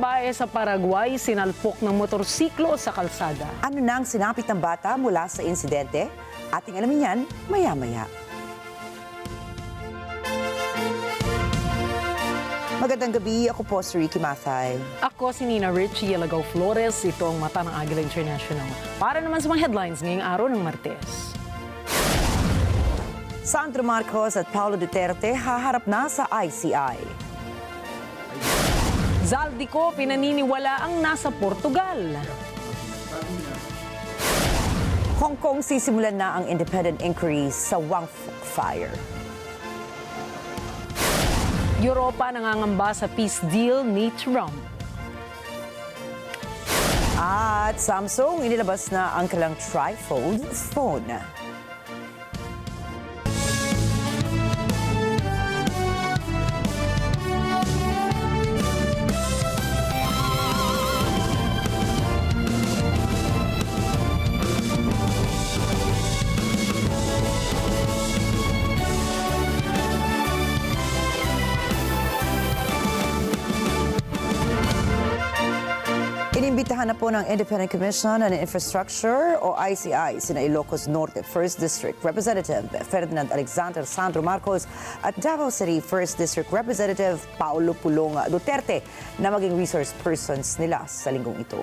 babae sa Paraguay sinalpok ng motorsiklo sa kalsada. Ano nang sinapit ng bata mula sa insidente? Ating alamin yan maya-maya. Magandang gabi, ako po si Ricky Mathay. Ako si Nina Richie Yalagaw Flores, ito ang mata ng Agila International. Para naman sa mga headlines ngayong araw ng Martes. Sandro Marcos at Paulo Duterte haharap na sa ICI. Zaldy ko pinaniniwala ang nasa Portugal. Hong Kong sisimulan na ang independent inquiry sa Wang fire. Europa nangangamba sa peace deal ni Trump. At Samsung inilabas na ang kanilang trifold phone. Inimbitahan na po ng Independent Commission on Infrastructure o ICI sina Ilocos Norte 1st District Representative Ferdinand Alexander Sandro Marcos at Davao City 1st District Representative Paulo PULONG Duterte na maging resource persons nila sa linggong ito.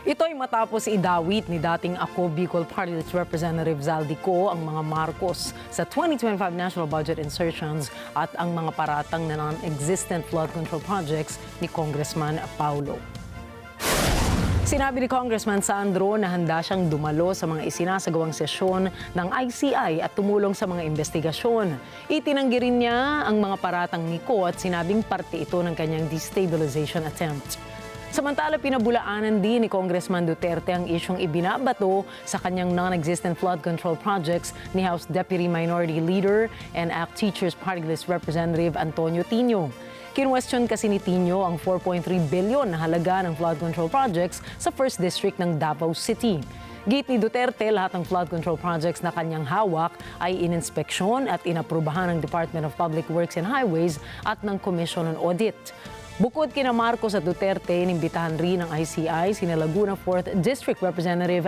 Ito ay matapos idawit ni dating Ako Bicol Party List Representative Zaldy ko ang mga Marcos sa 2025 National Budget insertions at ang mga paratang na non-existent flood control projects ni Congressman Paulo. Sinabi ni Congressman Sandro na handa siyang dumalo sa mga isinasagawang sesyon ng ICI at tumulong sa mga investigasyon. Itinanggi rin niya ang mga paratang ni Ko at sinabing parte ito ng kanyang destabilization attempt. Samantala, pinabulaanan din ni Congressman Duterte ang isyong ibinabato sa kanyang non-existent flood control projects ni House Deputy Minority Leader and ACT Teachers Party List Representative Antonio Tino. Kinwestiyon kasi ni Tino ang 4.3 billion na halaga ng flood control projects sa 1st District ng Davao City. Git ni Duterte, lahat ng flood control projects na kanyang hawak ay ininspeksyon at inaprubahan ng Department of Public Works and Highways at ng Commission on Audit. Bukod kina Marcos at Duterte, inimbitahan rin ng ICI sina Laguna 4th District Representative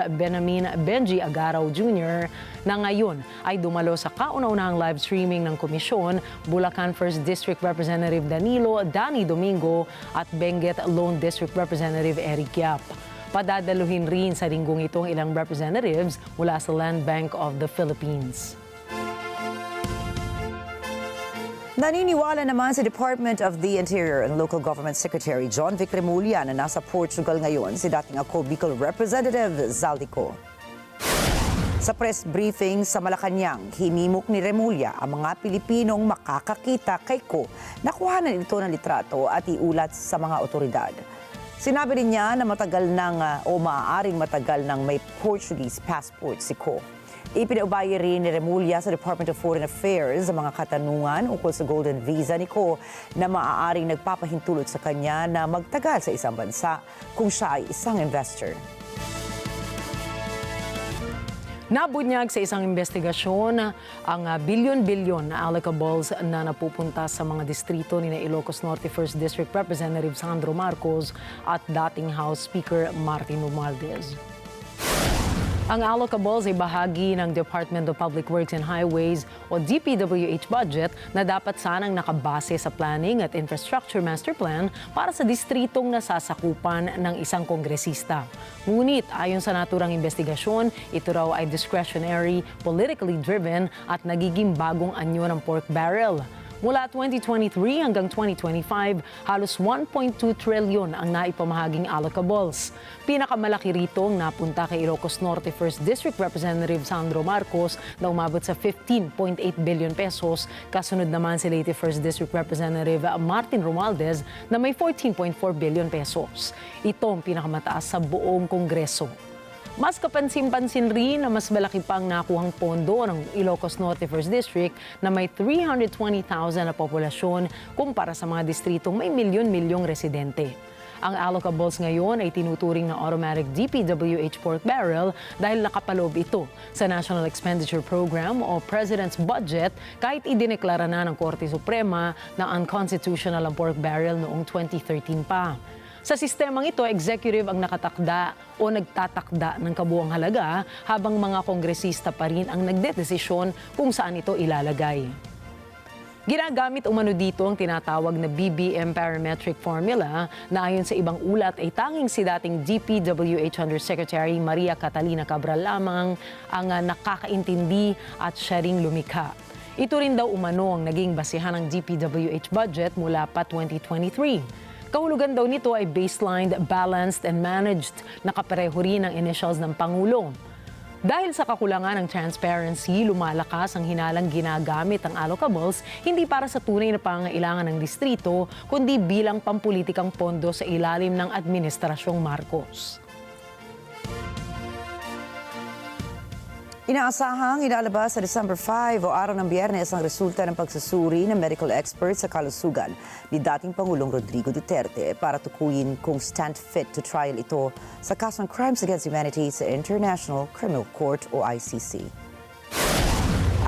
Benji Agaraw Jr. na ngayon ay dumalo sa kauna-unahang live streaming ng komisyon, Bulacan 1st District Representative Danny Domingo at Benguet Lone District Representative Eric Yap. Padadaluhin rin sa linggong itong ilang representatives mula sa Land Bank of the Philippines. Naniniwala naman si Department of the Interior and Local Government Secretary John Vic Remulla na nasa Portugal ngayon si dating Ako Bicol Representative Zaldy ko. Sa press briefing sa Malacanang, hinimok ni Remulla ang mga Pilipinong makakakita kay Ko na kuhanan ito ng litrato at iulat sa mga otoridad. Sinabi rin niya na maaaring matagal nang may Portuguese passport si Ko. Ipinaubaya rin ni Remulla sa Department of Foreign Affairs ang mga katanungan ukol sa Golden Visa ni Ko na maaaring nagpapahintulot sa kanya na magtagal sa isang bansa kung siya ay isang investor. Nabunyag sa isang investigasyon ang bilyon-bilyon na allocables na napupunta sa mga distrito ni Ilocos Norte 1st District Representative Sandro Marcos at dating House Speaker Martin Romualdez. Ang allocables ay bahagi ng Department of Public Works and Highways o DPWH budget na dapat sanang nakabase sa Planning at Infrastructure Master Plan para sa distritong nasasakupan ng isang kongresista. Ngunit ayon sa naturang investigasyon, ito raw ay discretionary, politically driven at nagiging bagong anyo ng pork barrel. Mula 2023 hanggang 2025, halos 1.2 trilyon ang naipamahaging allocables. Pinakamalaki rito ang napunta kay Ilocos Norte 1st District Representative Sandro Marcos na umabot sa 15.8 billion pesos. Kasunod naman si Leyte 1st District Representative Martin Romualdez na may 14.4 billion pesos. Ito ang pinakamataas sa buong Kongreso. Mas kapansin-pansin rin na mas malaki pang nakuhang pondo ng Ilocos Norte 1st District na may 320,000 na populasyon kumpara sa mga distritong may milyon-milyong residente. Ang allocables ngayon ay tinuturing na automatic DPWH pork barrel dahil nakapaloob ito sa National Expenditure Program o President's Budget kahit idineklara na ng Korte Suprema na unconstitutional ang pork barrel noong 2013 pa. Sa sistemang ito, executive ang nakatakda o nagtatakda ng kabuuang halaga habang mga kongresista pa rin ang nagdedesisyon kung saan ito ilalagay. Ginagamit umano dito ang tinatawag na BBM parametric formula na ayon sa ibang ulat ay tanging si dating DPWH Undersecretary Maria Catalina Cabral lamang ang nakakaintindi at siya ring lumikha. Ito rin daw umano ang naging basihan ng DPWH budget mula pa 2023. Kahulugan daw nito ay baselined, balanced, and managed na kapareho rin ang initials ng Pangulo. Dahil sa kakulangan ng transparency, lumalakas ang hinalang ginagamit ang allocables hindi para sa tunay na pangangailangan ng distrito, kundi bilang pampulitikang pondo sa ilalim ng Administrasyong Marcos. Inaasahang ilalabas sa December 5 o araw ng Biyernes ang resulta ng pagsusuri ng medical experts sa kalusugan ni dating Pangulong Rodrigo Duterte para tukuyin kung stand fit to trial ito sa kaso ng Crimes Against Humanity sa International Criminal Court o ICC.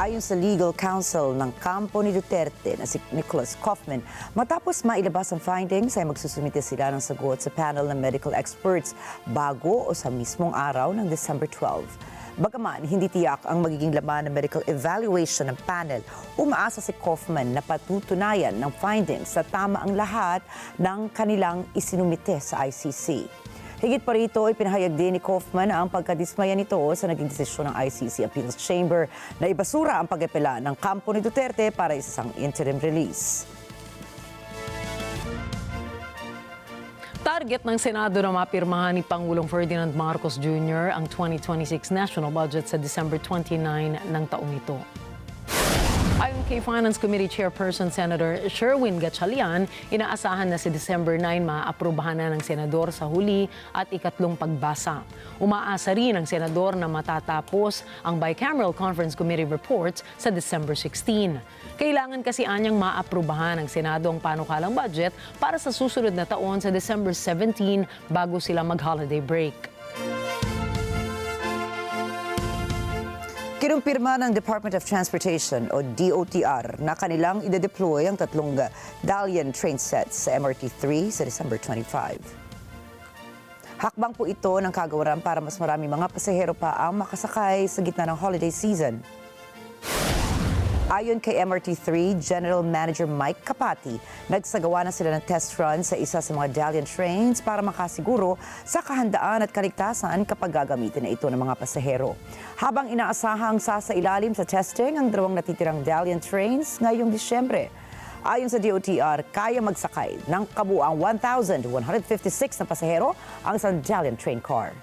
Ayon sa legal counsel ng kampo ni Duterte na si Nicholas Kaufman, matapos mailabas ang findings ay magsusumite sila ng sagot sa panel ng medical experts bago o sa mismong araw ng December 12. Bagaman hindi tiyak ang magiging laman ng medical evaluation ng panel, umaasa si Kaufman na patutunayan ng findings na tama ang lahat ng kanilang isinumite sa ICC. Higit pa rito, ipinahayag din ni Kaufman ang pagkadismaya nito sa naging desisyon ng ICC Appeals Chamber na ibasura ang pag-apela ng kampo ni Duterte para isang interim release. Target ng Senado na mapirmahan ni Pangulong Ferdinand Marcos Jr. ang 2026 national budget sa December 29 ng taong ito. Ayon kay Finance Committee Chairperson Senator Sherwin Gatchalian, inaasahan na si December 9 maaprubahan na ng Senador sa huli at ikatlong pagbasa. Umaasa rin ang Senador na matatapos ang Bicameral Conference Committee reports sa December 16. Kailangan kasi anyang maaprubahan ng Senado ang panukalang budget para sa susunod na taon sa December 17 bago sila mag-holiday break. Kinumpirma ng Department of Transportation o DOTR na kanilang ide-deploy ang 3 DALIAN train sets sa MRT-3 sa December 25. Hakbang po ito ng kagawaran para mas marami mga pasahero pa ang makasakay sa gitna ng holiday season. Ayon kay MRT-3 General Manager Mike Kapati, nagsagawa na sila ng test run sa isa sa mga DALIAN trains para makasiguro sa kahandaan at kaligtasan kapag gagamitin na ito ng mga pasahero. Habang inaasahang sasailalim sa testing ang 2 natitirang DALIAN trains ngayong Disyembre. Ayon sa DOTR, kaya magsakay ng kabuang 1,156 na pasahero ang isang DALIAN train car.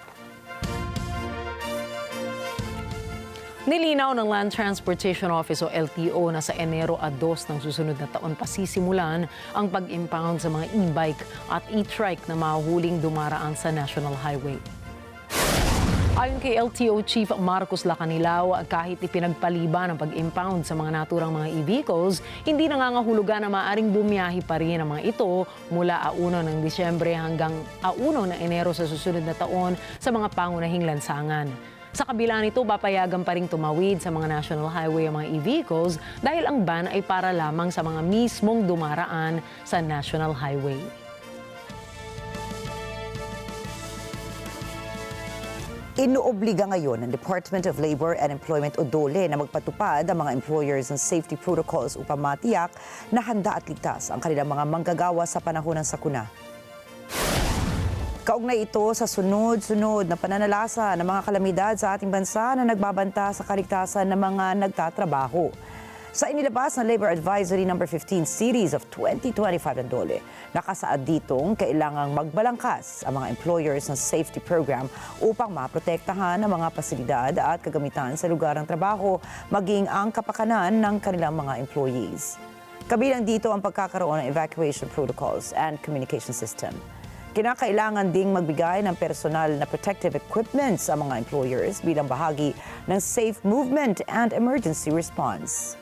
Nilinaw ng Land Transportation Office o LTO na sa Enero at 2 ng susunod na taon pasisimulan ang pag-impound sa mga e-bike at E-TRIKE na mahuhuling dumaraan sa National Highway. Ayon kay LTO Chief Marcos Lacanilao, kahit ipinagpaliban ang pag-impound sa mga naturang mga e-vehicles, hindi nangangahulugan na maaring bumiyahe pa rin ang mga ito mula 1 ng Disyembre hanggang 1 ng Enero sa susunod na taon sa mga pangunahing lansangan. Sa kabila nito, papayagan pa ring tumawid sa mga national highway ang mga e-vehicles dahil ang ban ay para lamang sa mga mismong dumaraan sa national highway. Inuobliga ngayon ng Department of Labor and Employment o DOLE na magpatupad ang mga employers ng safety protocols upang matiyak na handa at ligtas ang kanilang mga manggagawa sa panahon ng sakuna. Kaugnay ito sa sunod-sunod na pananalasa ng mga kalamidad sa ating bansa na nagbabanta sa kaligtasan ng mga nagtatrabaho. Sa inilabas ng Labor Advisory No. 15 Series of 2025 ng DOLE, nakasaad ditong kailangang magbalangkas ang mga employers ng safety program upang maprotektahan ang mga pasilidad at kagamitan sa lugar ng trabaho, maging ang kapakanan ng kanilang mga employees. Kabilang dito ang pagkakaroon ng evacuation protocols and communication system. Kinakailangan ding magbigay ng personal na protective equipment sa mga employers bilang bahagi ng safe movement and emergency response.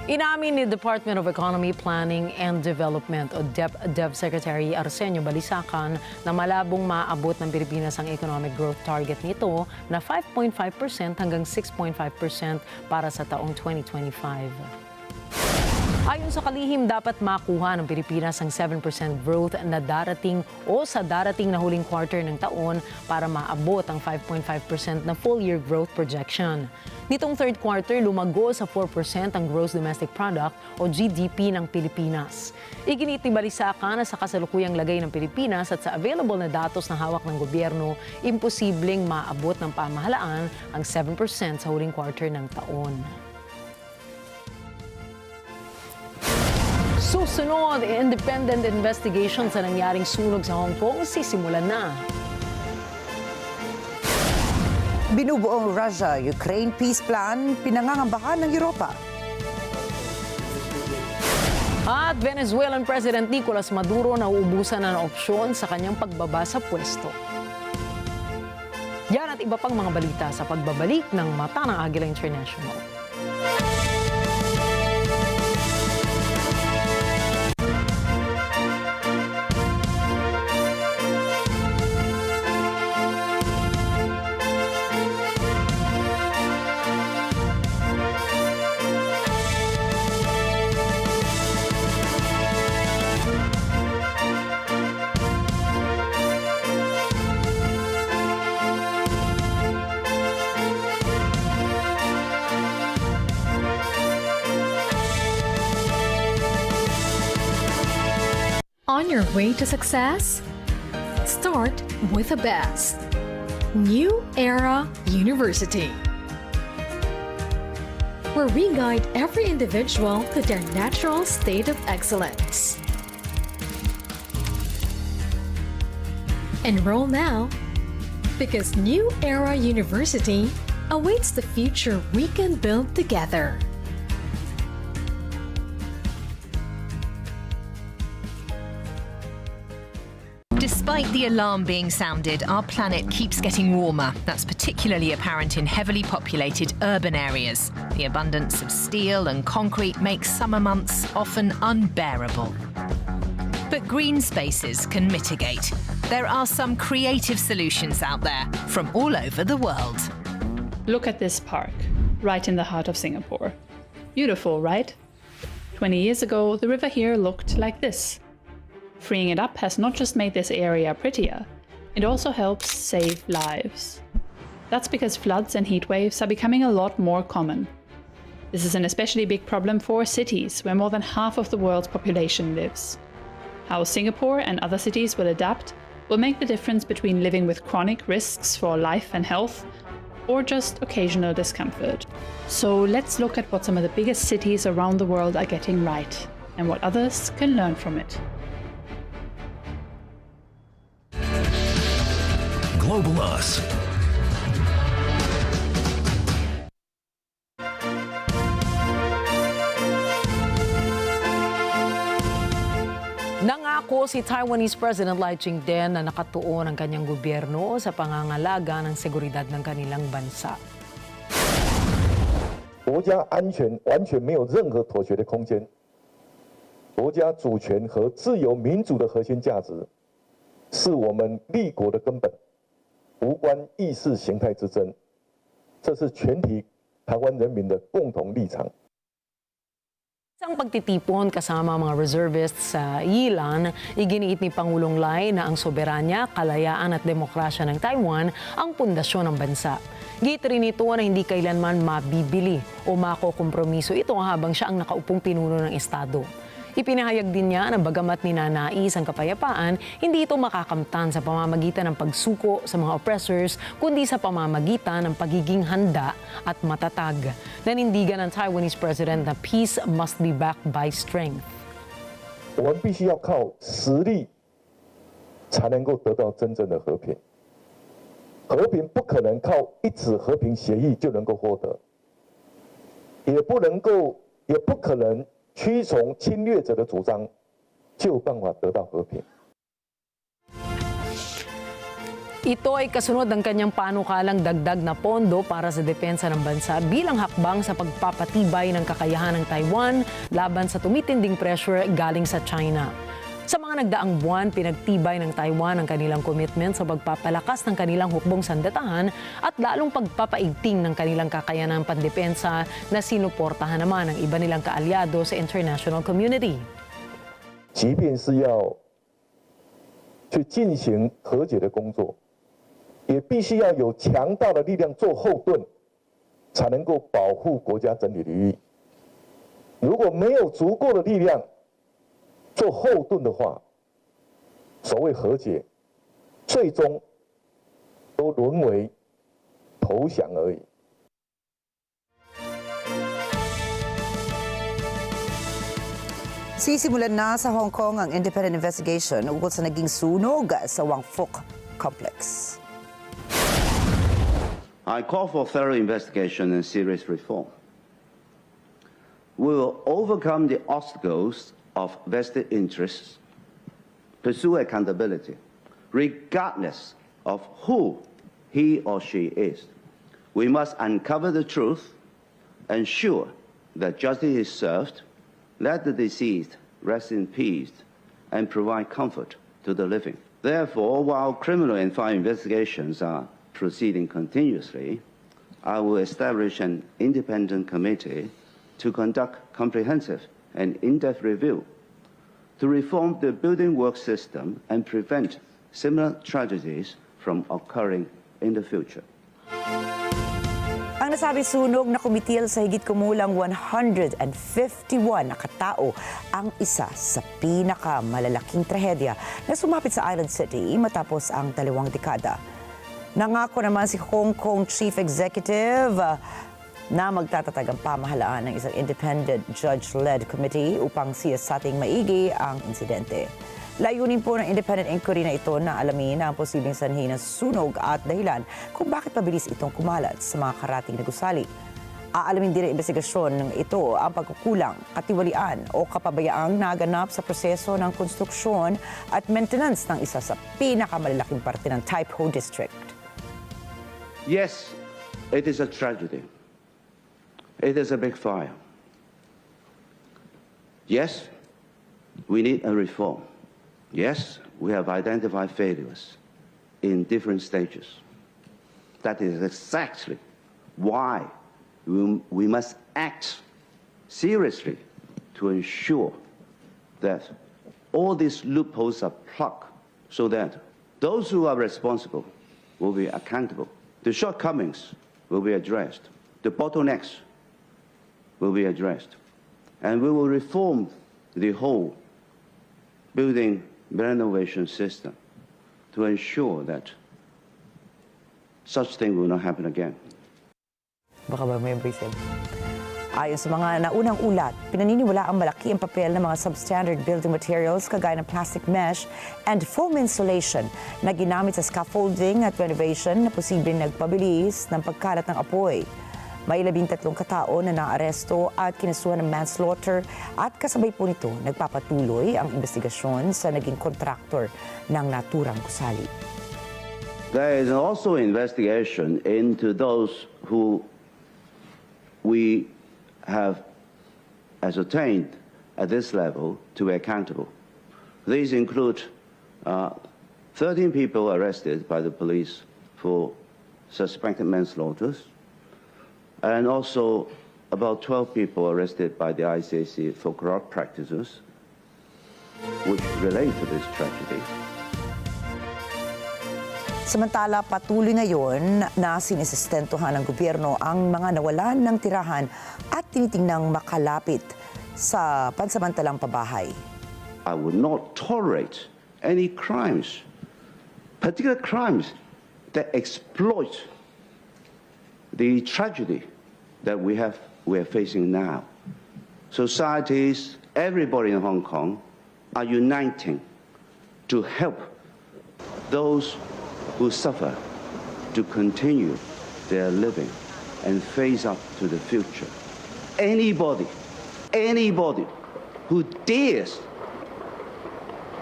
Inamin ni Department of Economy, Planning and Development o DEP Secretary Arsenio Balisacan na malabong maaabot ng Pilipinas ang economic growth target nito na 5.5% hanggang 6.5% para sa taong 2025. Ayon sa kalihim, dapat makuha ng Pilipinas ang 7% growth na darating o sa darating na huling quarter ng taon para maabot ang 5.5% na full-year growth projection. Nitong third quarter, lumago sa 4% ang Gross Domestic Product o GDP ng Pilipinas. Iginit ni Balisacan na sa kasalukuyang lagay ng Pilipinas at sa available na datos na hawak ng gobyerno, imposibleng maabot ng pamahalaan ang 7% sa huling quarter ng taon. Susunod, independent investigation sa nangyaring sunog sa Hong Kong sisimulan na. Binubuong Russia-Ukraine peace plan, pinangangambahan ng Europa. At Venezuelan President Nicolas Maduro nauubusan na ng opsyon sa kanyang pagbaba sa pwesto. Yan at iba pang mga balita sa pagbabalik ng Mata ng Agila International. On your way to success? Start with the best. New Era University, where we guide every individual to their natural state of excellence. Enroll now, because New Era University awaits the future we can build together. Despite the alarm being sounded, our planet keeps getting warmer. That's particularly apparent in heavily populated urban areas. The abundance of steel and concrete makes summer months often unbearable. But green spaces can mitigate. There are some creative solutions out there from all over the world. Look at this park, right in the heart of Singapore. Beautiful, right? 20 years ago, the river here looked like this. Freeing it up has not just made this area prettier, it also helps save lives. That's because floods and heat waves are becoming a lot more common. This is an especially big problem for cities, where more than half of the world's population lives. How Singapore and other cities will adapt will make the difference between living with chronic risks for life and health, or just occasional discomfort. So let's look at what some of the biggest cities around the world are getting right, and what others can learn from it. Global Us. Nangako si Taiwanese President Ching-Te na nakatuon ang kanyang gobyerno sa pangangalaga ng seguridad ng kanilang bansa. 国家安全完全没有任何妥协的空间，国家主权和自由民主的核心价值，是我们立国的根本，无关意识形态之争，这是全体台湾人民的共同立场。 Isang pagtitipon kasama mga reservists sa ilan, iginiit ni Pangulong Lai na ang soberanya, kalayaan at demokrasya ng Taiwan ang pundasyon ng bansa. Git rin nito na hindi kailanman mabibili o makokompromiso ito habang siya ang nakaupong pinuno ng Estado. Ipinahayag din niya na bagamat ninanais ang kapayapaan, hindi ito makakamtan sa pamamagitan ng pagsuko sa mga oppressors, kundi sa pamamagitan ng pagiging handa at matatag. Nanindigan ng Taiwanese President na peace must be backed by strength. 我们必须要靠实力，才能够得到真正的和平。和平不可能靠一纸和平协议就能够获得，也不可能。 屈从侵略者的主张，就有办法得到和平。Ito ay kasunod ng kanyang panukalang dagdag na pondo para sa depensa ng bansa bilang hakbang sa pagpapatibay ng kakayahan ng Taiwan laban sa tumitinding pressure galing sa China. Sa mga nagdaang buwan, pinagtibay ng Taiwan ang kanilang commitment sa pagpapalakas ng kanilang hukbong sandatahan at lalong pagpapaigting ng kanilang kakayanan pandepensa na sinuportahan naman ng iba nilang kaalyado sa international community. 即便是要去进行和解的工作，也必须要有强大的力量做后盾，才能够保护国家整体利益。如果没有足够的力量做后盾的话，所谓和解，最终都沦为投降而已。 Sisimulan na sa Hong Kong ang independent investigation ukol sa naging sunog sa Wang complex. I call for thorough investigation and serious reform. We will overcome the obstacles of vested interests, pursue accountability, regardless of who he or she is. We must uncover the truth, ensure that justice is served, let the deceased rest in peace, and provide comfort to the living. Therefore, while criminal and fire investigations are proceeding continuously, I will establish an independent committee to conduct comprehensive and in-depth review to reform the building work system and prevent similar tragedies from occurring in the future. Ang nasabi sunog na kumitil sa higit kumulang 151 na katao ang isa sa pinakamalalaking trahedya na sumapit sa Island City matapos ang 2 dekada. Nangako naman si Hong Kong Chief Executive na magtatatag ang pamahalaan ng isang independent judge-led committee upang siyasating maigi ang insidente. Layunin po ng independent inquiry na ito na alamin ang posibleng sanhi ng sunog at dahilan kung bakit pabilis itong kumalat sa mga karating na gusali. Aalamin din ang investigasyon ng ito ang pagkukulang, katiwalian o kapabayaang naganap sa proseso ng konstruksyon at maintenance ng isa sa pinakamalalaking parte ng Tai Po District. Yes, it is a tragedy. It is a big fire. Yes, we need a reform. Yes, we have identified failures in different stages. That is exactly why we must act seriously to ensure that all these loopholes are plugged so that those who are responsible will be accountable. The shortcomings will be addressed. The bottlenecks will be addressed. And we will reform the whole building renovation system to ensure that such thing will not happen again. Baka ba may briefing? Ayon sa mga naunang ulat, pinaniniwala ang malaki ang papel ng mga substandard building materials kagaya ng plastic mesh and foam insulation na ginamit sa scaffolding at renovation na posibleng nagpabilis ng pagkalat ng apoy. May 13 katao na naaresto at kinasuhan ng manslaughter at kasabay po nito nagpapatuloy ang investigasyon sa naging kontraktor ng naturang gusali. There is also investigation into those who we have ascertained at this level to be accountable. These include 13 people arrested by the police for suspected manslaughter, and also about 12 people arrested by the ICAC for corrupt practices, which relate to this tragedy. Samantala, patuloy ngayon na sinisistentuhan ng gobyerno ang mga nawalan ng tirahan at tinitingnang makalapit sa pansamantalang pabahay. I would not tolerate any crimes, particular crimes that exploit the tragedy that we are facing now. Societies, everybody in Hong Kong are uniting to help those who suffer to continue their living and face up to the future. Anybody who dares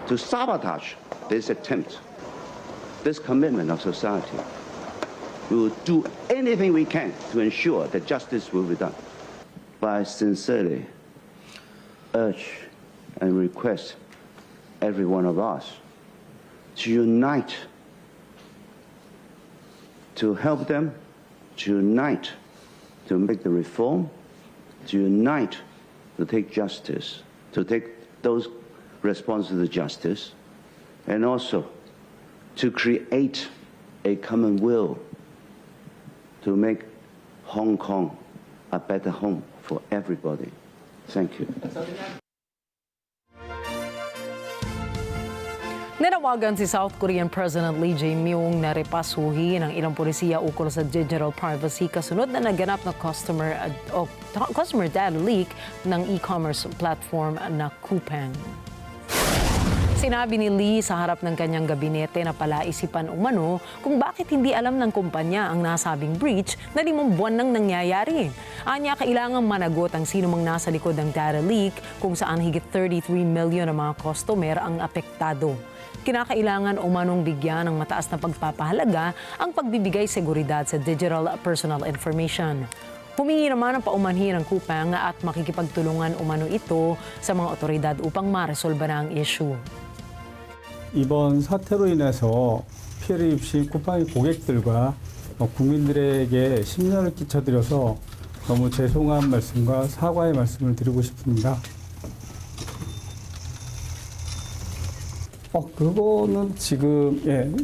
to sabotage this attempt this commitment of society, we will do anything we can to ensure that justice will be done. But I sincerely urge and request every one of us to unite, to help them, to unite, to make the reform, to unite, to take justice, to take those responsible to justice, and also to create a common will to make Hong Kong a better home for everybody. Thank you. Nanawagan si South Korean President Lee Jae-myung na repasuhin ang ilang polisiya ukol sa digital privacy kasunod na naganap na customer data leak ng e-commerce platform na KAUFMAN. Sinabi ni Lee sa harap ng kanyang gabinete na palaisipan umano kung bakit hindi alam ng kumpanya ang nasabing breach na 5 buwan nang nangyayari. Anya, kailangang managot ang sino mang nasa likod ng data leak kung saan higit 33 million ng mga customer ang apektado. Kinakailangan umanong bigyan ng mataas na pagpapahalaga ang pagbibigay seguridad sa digital personal information. Humingi naman ang paumanhin ng KAUFMAN at makikipagtulungan umano ito sa mga otoridad upang maresolba na ang issue. 이번 사태로 인해서 피해를 입힌 쿠팡의 고객들과 국민들에게 심려를 끼쳐드려서 너무 죄송한 말씀과 사과의 말씀을 드리고 싶습니다. 그거는 지금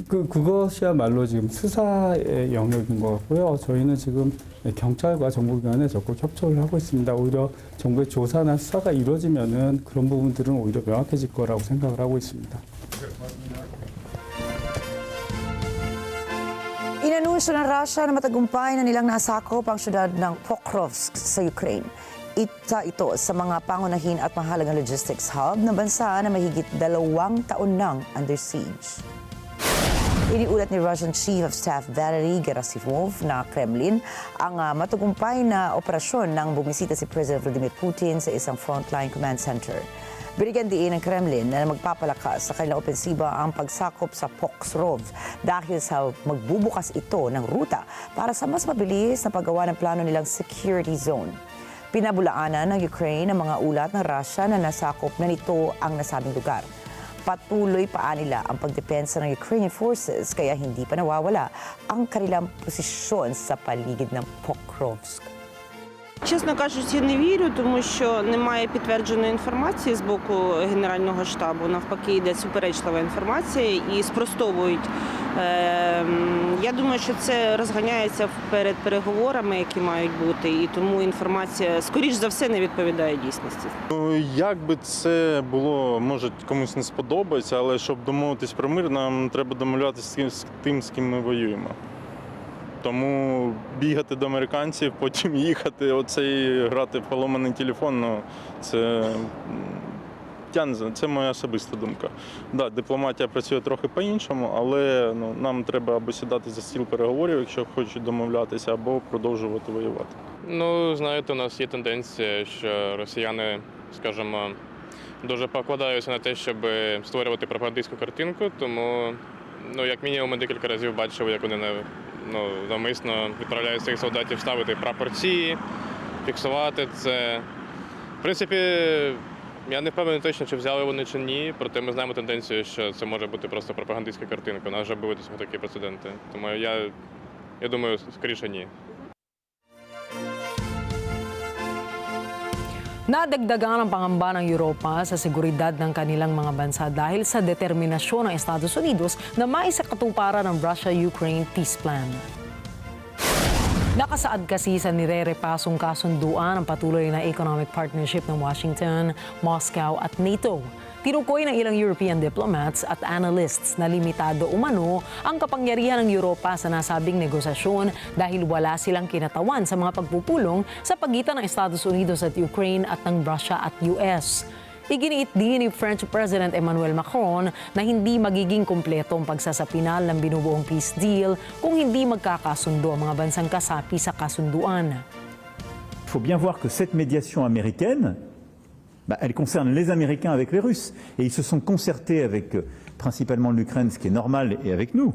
그것이야말로 지금 수사의 영역인 것 같고요. 저희는 지금 경찰과 정보기관에 적극 협조를 하고 있습니다. 오히려 정부의 조사나 수사가 이루어지면은 그런 부분들은 오히려 명확해질 거라고 생각을 하고 있습니다. Inanunsyo ng Russia na matagumpay na nilang nasakop ang syudad ng Pokrovsk sa Ukraine. Isa ito sa mga pangunahin at mahalagang logistics hub ng bansa na mahigit 2 taon nang under siege. Iniulat ni Russian Chief of Staff Valery Gerasimov na Kremlin ang matagumpay na operasyon nang bumisita si President Vladimir Putin sa isang frontline command center. Binigyan diin ng Kremlin na magpapalakas sa kanilang opensiba ang pagsakop sa Pokrovsk dahil sa magbubukas ito ng ruta para sa mas mabilis na paggawa ng plano nilang security zone. Pinabulaanan ng Ukraine ang mga ulat ng Russia na nasakop na nito ang nasabing lugar. Patuloy pa nila ang pagdepensa ng Ukrainian forces kaya hindi pa nawawala ang kanilang posisyon sa paligid ng Pokrovsk. Чесно кажучи, не вірю, тому що немає підтвердженої інформації з боку Генерального штабу. Навпаки, йде суперечлива інформація і спростовують. Я думаю, що це розганяється перед переговорами, які мають бути, і тому інформація, скоріш за все, не відповідає дійсності. Як би це було, може комусь не сподобається, але щоб домовитись про мир, нам треба домовлятися з тим, з ким ми воюємо. Тому бігати до американців, потім їхати, грати в поломаний телефон, це моя особиста думка. Да, дипломатія працює трохи по-іншому, але нам треба або сідати за стіл переговорів, якщо хочуть домовлятися, або продовжувати воювати. Знаєте, у нас є тенденція, що росіяни, скажімо, дуже покладаються на те, щоб створювати пропагандистську картинку, тому, як мінімум, ми декілька разів бачили, як вони навмисно відправляють своїх солдатів ставити прапорці, фіксувати це. В принципі, я не впевнений точно, чи взяли вони, чи ні, проте ми знаємо тенденцію, що це може бути просто пропагандистська картинка. У нас вже були до цього такі прецеденти. Тому я думаю, скоріше ні. Nadagdagan ang pangamba ng Europa sa seguridad ng kanilang mga bansa dahil sa determinasyon ng Estados Unidos na maisakatuparan ng Russia-Ukraine peace plan. Nakasaad kasi sa nirerepasong kasunduan ang patuloy na economic partnership ng Washington, Moscow at NATO. Tinukoy ng ilang European diplomats at analysts na limitado umano ang kapangyarihan ng Europa sa nasabing negosasyon dahil wala silang kinatawan sa mga pagpupulong sa pagitan ng Estados Unidos at Ukraine at ng Russia at US. Iginiit din ni French President Emmanuel Macron na hindi magiging kumpleto ang pagsasapinal ng binubuong peace deal kung hindi magkakasundo ang mga bansang kasapi sa kasunduan. Il faut bien voir que cette médiation américaine, elle concerne les Américains avec les Russes. Et ils se sont concertés avec principalement l'Ukraine, ce qui est normal, et avec nous.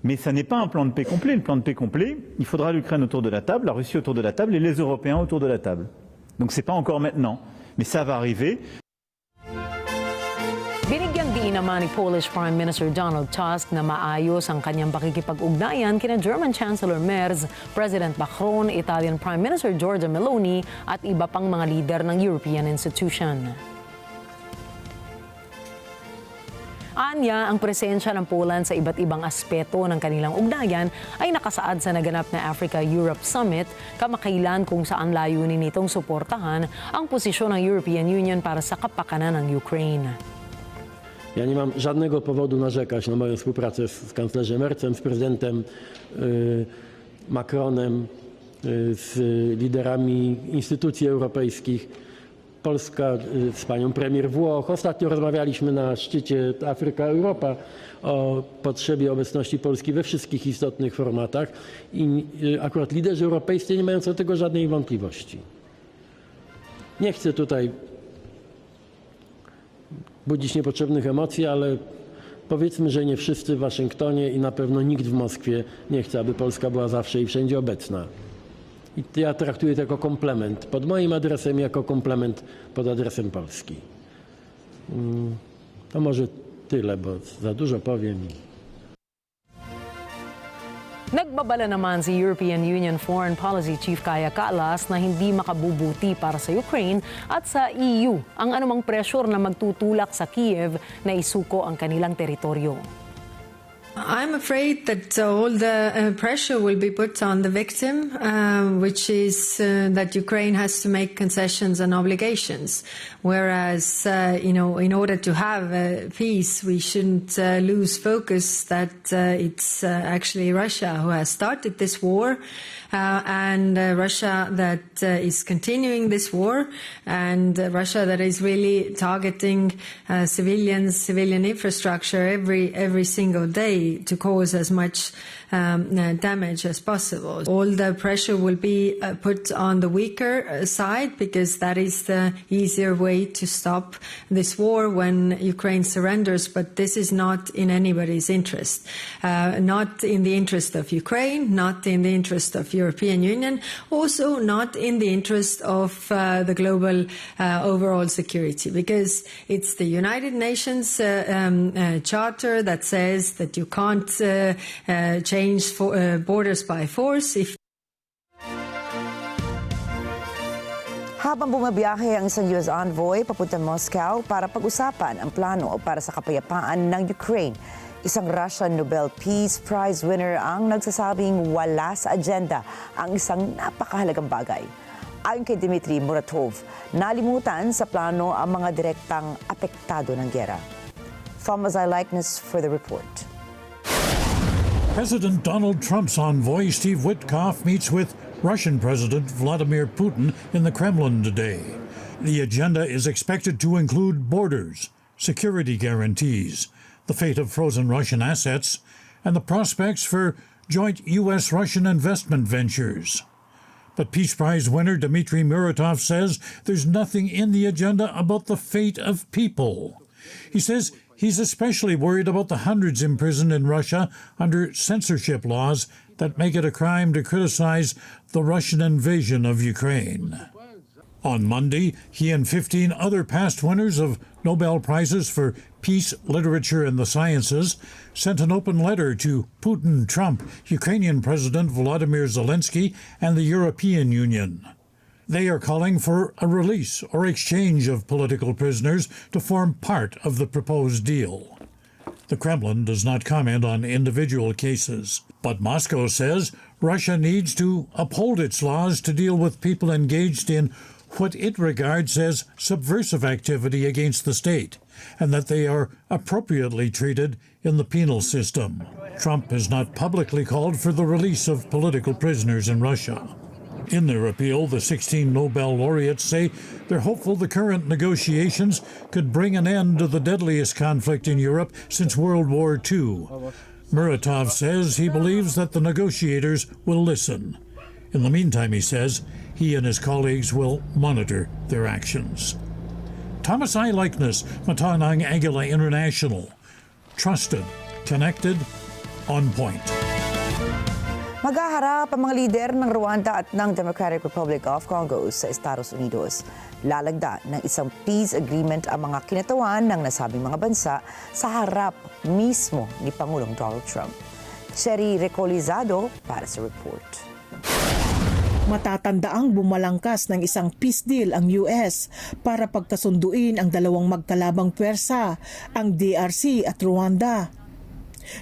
Mais ça n'est pas un plan de paix complet. Le plan de paix complet, il faudra l'Ukraine autour de la table, la Russie autour de la table et les Européens autour de la table. Donc c'est pas encore maintenant, mais ça va arriver. Binigyan diin naman ni Polish Prime Minister Donald Tusk na maayos ang kanyang pakikipag-ugnayan kina German Chancellor Merz, President Macron, Italian Prime Minister Giorgia Meloni at iba pang mga lider ng European institution. Anya, ang presensya ng Poland sa iba't ibang aspeto ng kanilang ugnayan ay nakasaad sa naganap na Africa-Europe Summit, kamakailan kung saan layunin nitong suportahan ang posisyon ng European Union para sa kapakanan ng Ukraine. Ja nie mam żadnego powodu narzekać na moją współpracę z kanclerzem Merzem, z prezydentem Macronem, z liderami instytucji europejskich. Polska z panią premier Włoch. Ostatnio rozmawialiśmy na szczycie Afryka-Europa o potrzebie obecności Polski we wszystkich istotnych formatach i akurat liderzy europejscy nie mają co do tego żadnej wątpliwości. Nie chcę tutaj budzić niepotrzebnych emocji, ale powiedzmy, że nie wszyscy w Waszyngtonie i na pewno nikt w Moskwie nie chce, aby Polska była zawsze i wszędzie obecna. I ja traktuję to jako komplement pod moim adresem, jako komplement pod adresem Polski. To może tyle, bo za dużo powiem. Nagbabala naman si European Union Foreign Policy Chief Kaja Kallas na hindi makabubuti para sa Ukraine at sa EU ang anumang pressure na magtutulak sa Kiev na isuko ang kanilang teritoryo. I'm afraid that all the pressure will be put on the victim, which is that Ukraine has to make concessions and obligations. Whereas, in order to have peace, we shouldn't lose focus that it's actually Russia who has started this war, and Russia that is continuing this war, and Russia that is really targeting civilians, civilian infrastructure every single day to cause as much damage as possible. All the pressure will be put on the weaker side because that is the easier way to stop this war when Ukraine surrenders, but this is not in anybody's interest. Not in the interest of Ukraine, not in the interest of European Union, also not in the interest of the global overall security, because it's the United Nations Charter that says that you can't change borders by force. Habang bumabiyahe ang isang US envoy papunta Moscow para pag-usapan ang plano para sa kapayapaan ng Ukraine, isang Russian Nobel Peace Prize winner ang nagsasabing wala sa agenda ang isang napakahalagang bagay. Ayon kay Dmitry Muratov, nalimutan sa plano ang mga direktang apektado ng giyera. Thomas Likeness for the report. President Donald Trump's envoy, Steve Witkoff, meets with Russian President Vladimir Putin in the Kremlin today. The agenda is expected to include borders, security guarantees, the fate of frozen Russian assets, and the prospects for joint U.S.-Russian investment ventures. But Peace Prize winner Dmitry Muratov says there's nothing in the agenda about the fate of people. He says he's especially worried about the hundreds imprisoned in Russia under censorship laws that make it a crime to criticize the Russian invasion of Ukraine. On Monday, he and 15 other past winners of Nobel Prizes for Peace, Literature, and the Sciences sent an open letter to Putin, Trump, Ukrainian President Volodymyr Zelensky, and the European Union. They are calling for a release or exchange of political prisoners to form part of the proposed deal. The Kremlin does not comment on individual cases, but Moscow says Russia needs to uphold its laws to deal with people engaged in what it regards as subversive activity against the state, and that they are appropriately treated in the penal system. Trump has not publicly called for the release of political prisoners in Russia. In their appeal, the 16 Nobel laureates say they're hopeful the current negotiations could bring an end to the deadliest conflict in Europe since World War II. Muratov says he believes that the negotiators will listen. In the meantime, he says, he and his colleagues will monitor their actions. Thomas I. Likeness, Matanang Agila International. Trusted, connected, on point. Maghaharap ang mga lider ng Rwanda at ng Democratic Republic of Congo sa Estados Unidos. Lalagda ng isang peace agreement ang mga kinatawan ng nasabing mga bansa sa harap mismo ni Pangulong Donald Trump. Sherry Recolizado para sa report. Matatandaang bumalangkas ng isang peace deal ang US para pagkasunduin ang dalawang magkalabang pwersa, ang DRC at Rwanda.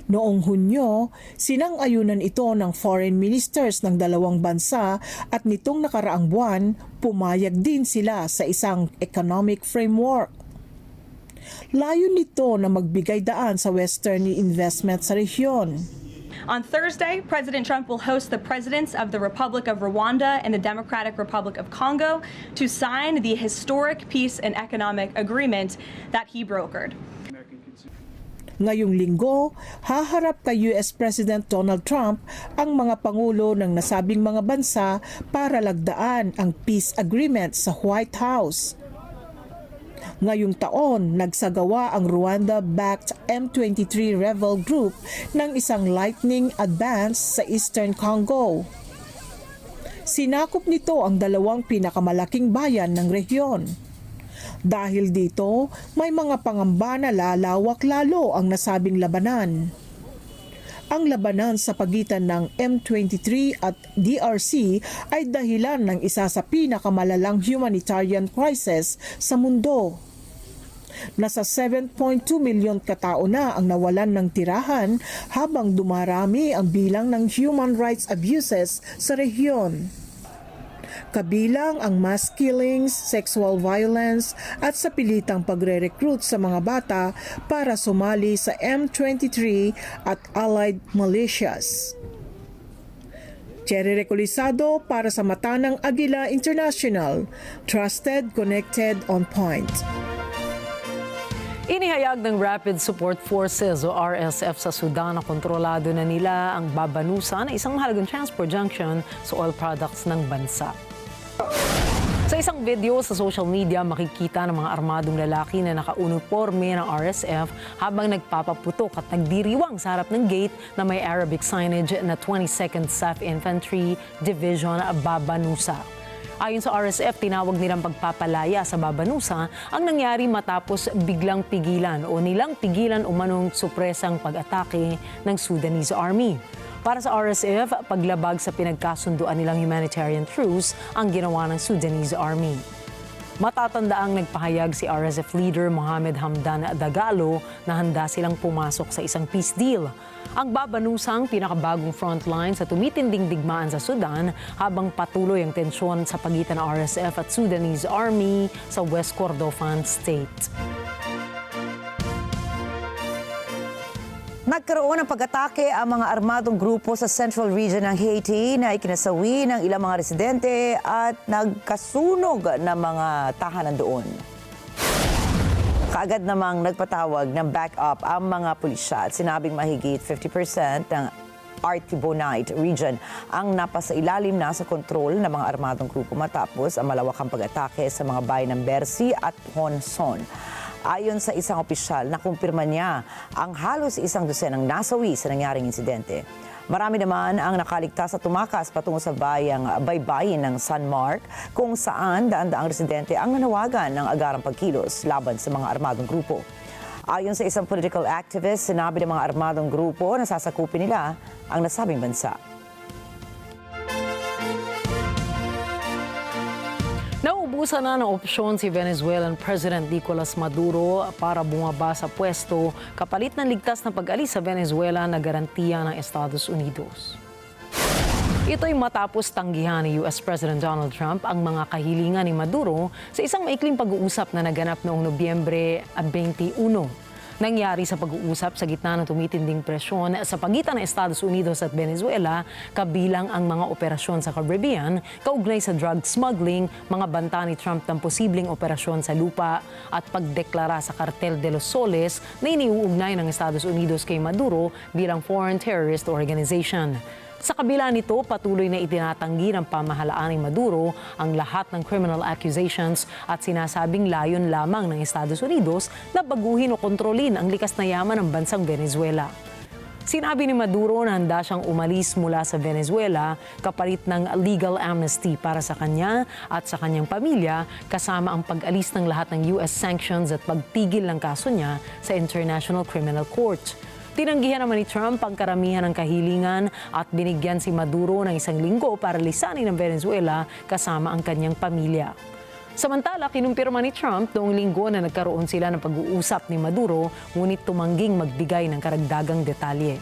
Noong Hunyo, sinang-ayunan ito ng foreign ministers ng dalawang bansa at nitong nakaraang buwan, pumayag din sila sa isang economic framework. Layo nito na magbigay daan sa Western investment sa rehiyon. On Thursday, President Trump will host the presidents of the Republic of Rwanda and the Democratic Republic of Congo to sign the historic peace and economic agreement that he brokered. Ngayong linggo, haharap kay US President Donald Trump ang mga pangulo ng nasabing mga bansa para lagdaan ang peace agreement sa White House. Ngayong taon, nagsagawa ang Rwanda-backed M23 rebel group ng isang lightning advance sa Eastern Congo. Sinakop nito ang dalawang pinakamalaking bayan ng rehiyon. Dahil dito, may mga pangamba na lalawak lalo ang nasabing labanan. Ang labanan sa pagitan ng M23 at DRC ay dahilan ng isa sa pinakamalalang humanitarian crisis sa mundo. Nasa 7.2 milyon katao na ang nawalan ng tirahan habang dumarami ang bilang ng human rights abuses sa rehiyon. Kabilang ang mass killings, sexual violence at sa pilitang pagre-recruit sa mga bata para sumali sa M23 at allied militias. Cherry Recolizado para sa mata ng Agila International. Trusted, connected, on point. Inihayag ng Rapid Support Forces o RSF sa Sudan na kontrolado na nila ang Babanusa na isang mahalagang transport junction sa oil products ng bansa. Sa isang video sa social media, makikita ng mga armadong lalaki na nakauniforme ng RSF habang nagpapaputok at nagdiriwang sa harap ng gate na may Arabic signage na 22nd Staff Infantry Division Babanusa. Ayon sa RSF, tinawag nilang pagpapalaya sa Babanusa ang nangyari matapos biglang pigilan o nilang pigilan umanong supresang pag-atake ng Sudanese Army. Para sa RSF, paglabag sa pinagkasunduan nilang humanitarian truce ang ginawa ng Sudanese Army. Matatandaang nagpahayag si RSF leader Mohamed Hamdan Dagalo na handa silang pumasok sa isang peace deal. Ang Babanusang pinakabagong frontline sa tumitinding digmaan sa Sudan habang patuloy ang tensyon sa pagitan ng RSF at Sudanese Army sa West Kordofan State. Nagkaroon ng pag-atake ang mga armadong grupo sa central region ng Haiti na ikinasawi ng ilang mga residente at nagkasunog ng mga tahanan doon. Kaagad namang nagpatawag ng backup ang mga pulisya at sinabing mahigit 50% ng Artibonite region ang napasailalim na sa kontrol ng mga armadong grupo matapos ang malawakang pag-atake sa mga bayan ng Bercy at Honson. Ayon sa isang opisyal, nakumpirma niya ang halos 100 nasawi sa nangyaring insidente. Marami naman ang nakaligtas at tumakas patungo sa baybayin ng San Mark kung saan daan-daang residente ang nanawagan ng agarang pagkilos laban sa mga armadong grupo. Ayon sa isang political activist, sinabi ng mga armadong grupo na sasakupin nila ang nasabing bansa. Nauubusan na ng opsyon si Venezuelan President Nicolas Maduro para bumaba sa pwesto kapalit ng ligtas na pag-alis sa Venezuela na garantiya ng Estados Unidos. Ito'y matapos tanggihan ni US President Donald Trump ang mga kahilingan ni Maduro sa isang maikling pag-uusap na naganap noong Nobyembre 21. Nangyari sa pag-uusap sa gitna ng tumitinding presyon sa pagitan ng Estados Unidos at Venezuela, kabilang ang mga operasyon sa Caribbean, kaugnay sa drug smuggling, mga banta ni Trump ng posibleng operasyon sa lupa at pagdeklara sa Cartel de los Soles na iniuugnay ng Estados Unidos kay Maduro bilang foreign terrorist organization. Sa kabila nito, patuloy na itinatanggi ng pamahalaan ni Maduro ang lahat ng criminal accusations at sinasabing layon lamang ng Estados Unidos na baguhin o kontrolin ang likas na yaman ng bansang Venezuela. Sinabi ni Maduro na handa siyang umalis mula sa Venezuela kapalit ng legal amnesty para sa kanya at sa kanyang pamilya, kasama ang pag-alis ng lahat ng US sanctions at pagtigil ng kaso niya sa International Criminal Court. Tinanggihan naman ni Trump ang karamihan ng kahilingan at binigyan si Maduro ng 1 linggo para lisanin ng Venezuela kasama ang kanyang pamilya. Samantala, kinumpirma ni Trump noong linggo na nagkaroon sila ng pag-uusap ni Maduro, ngunit tumangging magbigay ng karagdagang detalye.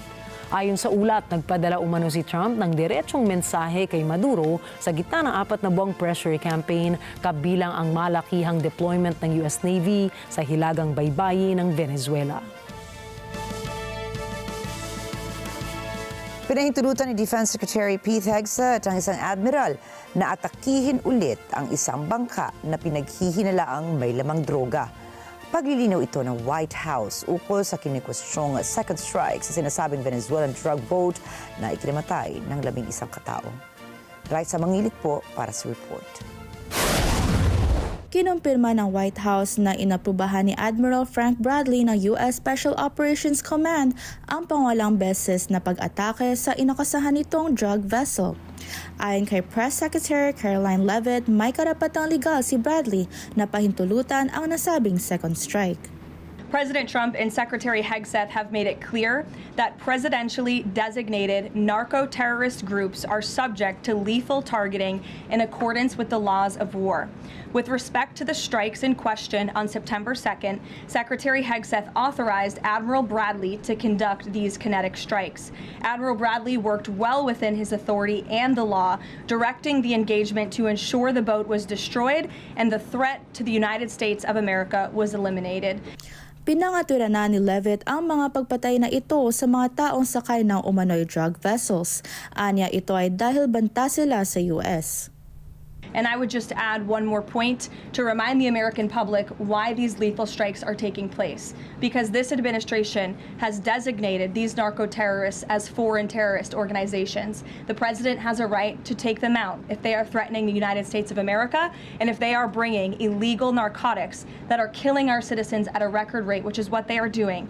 Ayon sa ulat, nagpadala umano si Trump ng diretsong mensahe kay Maduro sa gitna ng 4 na buwang pressure campaign, kabilang ang malakihang deployment ng US Navy sa hilagang baybayin ng Venezuela. Pinahintulutan ni Defense Secretary Pete Hegseth ang isang admiral na atakihin ulit ang isang bangka na pinaghihinalaang may lamang droga. Paglilinaw ito ng White House ukol sa kinikwestisyong second strike sa sinasabing Venezuelan drug boat na ikinamatay ng 11 katao. Raisa Mangilit po para sa report. Kinumpirma ng White House na inaprubahan ni Admiral Frank Bradley ng U.S. Special Operations Command ang pangalang beses na pag-atake sa inakasahan nitong drug vessel. Ayon kay Press Secretary Caroline Leavitt, may karapatang legal si Bradley na pahintulutan ang nasabing second strike. President Trump and Secretary Hegseth have made it clear that presidentially designated narco-terrorist groups are subject to lethal targeting in accordance with the laws of war. With respect to the strikes in question on September 2nd, Secretary Hegseth authorized Admiral Bradley to conduct these kinetic strikes. Admiral Bradley worked well within his authority and the law, directing the engagement to ensure the boat was destroyed and the threat to the United States of America was eliminated. Pinangatwira na ni Leavitt ang mga pagpatay na ito sa mga taong sakay ng umano'y drug vessels. Anya ito ay dahil banta sila sa US. And I would just add one more point to remind the American public why these lethal strikes are taking place. Because this administration has designated these narco-terrorists as foreign terrorist organizations. The president has a right to take them out if they are threatening the United States of America and if they are bringing illegal narcotics that are killing our citizens at a record rate, which is what they are doing.